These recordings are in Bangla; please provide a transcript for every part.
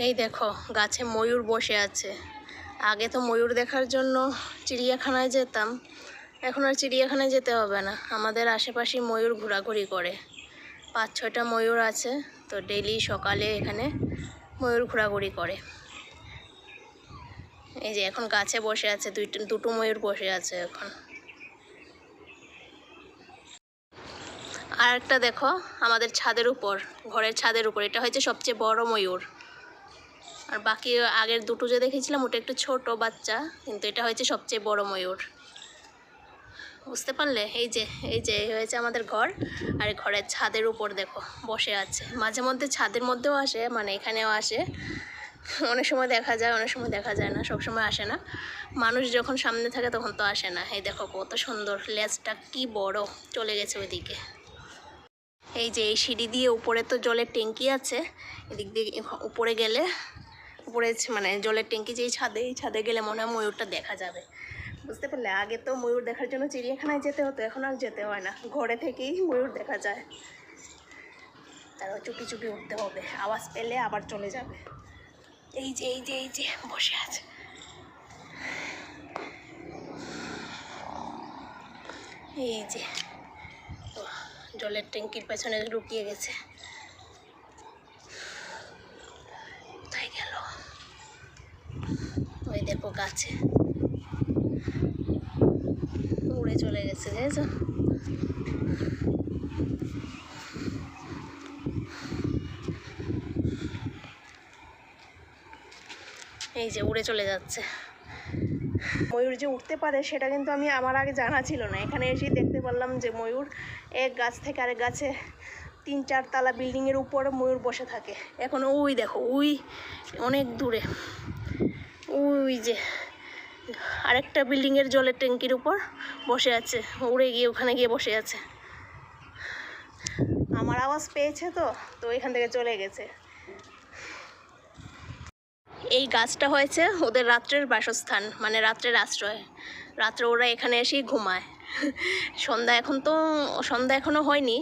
এই দেখো গাছে ময়ূর বসে আছে। আগে তো ময়ূর দেখার জন্য চিড়িয়াখানায় যেতাম, এখন আর চিড়িয়াখানায় যেতে হবে না, আমাদের আশেপাশে ময়ূর ঘোরাঘুরি করে। 5-6টা ময়ূর আছে, তো ডেইলি সকালে এখানে ময়ূর ঘোরাঘুরি করে। এই যে এখন গাছে বসে আছে, দুটো ময়ূর বসে আছে এখন। আর একটা দেখো আমাদের ছাদের উপর, ঘরের ছাদের উপর, এটা হচ্ছে সবচেয়ে বড় ময়ূর। আর বাকি আগের দুটো যে দেখেছিলাম ওটা একটু ছোট বাচ্চা, কিন্তু এটা হয়েছে সবচেয়ে বড় ময়ূর। বুঝতে পারলে? এই যে হয়েছে আমাদের ঘর, আর ঘরের ছাদের উপর দেখো বসে আছে। মাঝে মধ্যে ছাদের মধ্যেও আসে, মানে এখানেও আসে। অনেক সময় দেখা যায়, অনেক সময় দেখা যায় না, সব সময় আসে না। মানুষ যখন সামনে থাকে তখন তো আসে না। এই দেখো কত সুন্দর, লেজটা কি বড়, চলে গেছে ওইদিকে। এই যে এই সিঁড়ি দিয়ে উপরে তো জলের ট্যাঙ্কি আছে, এদিক দিয়ে উপরে গেলে, উপরে মানে জলের ট্যাঙ্কি যে এই ছাদে গেলে মনে হয় ময়ূরটা দেখা যাবে। বুঝতে পারলে? আগে তো ময়ূর দেখার জন্য চিড়িয়াখানায় যেতে হতো, এখন আর যেতে হয় না, ঘরে থেকেই ময়ূর দেখা যায়। তারপর চুপি চুপি উঠতে হবে, আওয়াজ পেলে আবার চলে যাবে। এই যে বসে আছে। এই যে জলের ট্যাঙ্কির পেছনে লুকিয়ে গেছে। কোথায় গেল? ওই দেখো গাছে উড়ে চলে গেছে, দেখেছো? এই যে উড়ে চলে যাচ্ছে। ময়ূর যে উঠতে পারে সেটা কিন্তু আমার আগে জানা ছিল না, এখানে এসেই দেখতে পারলাম যে ময়ূর এক গাছ থেকে আরেক গাছে 3-4 তলা বিল্ডিংয়ের উপরে ময়ূর বসে থাকে। এখন ওই দেখো, ওই অনেক দূরে, ওই যে আরেকটা বিল্ডিংয়ের জলের ট্যাঙ্কির উপর বসে আছে, উড়ে গিয়ে ওখানে গিয়ে বসে আছে। আমার আওয়াজ পেয়েছে তো এখান থেকে চলে গেছে। এই গাছটা হয়েছে ওদের রাত্রের বাসস্থান, মানে রাত্রের আশ্রয়। রাত্রে ওরা এখানে এসেই ঘুমায়। সন্ধ্যা এখনও হয়নি,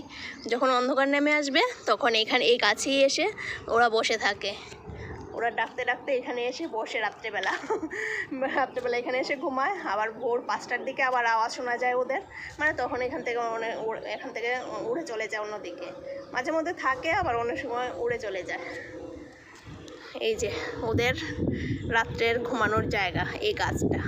যখন অন্ধকার নেমে আসবে তখন এই গাছেই এসে ওরা বসে থাকে। ওরা ডাকতে ডাকতে এখানে এসে বসে রাত্রেবেলা এখানে এসে ঘুমায়। আবার ভোর 5টার দিকে আবার আওয়াজ শোনা যায় ওদের, মানে তখন এখান থেকে উড়ে চলে যায় অন্যদিকে। মাঝে মধ্যে থাকে, আবার অন্য সময় উড়ে চলে যায়। এই যে ওদের রাত্রের ঘুমানোর জায়গা এই গাছটা।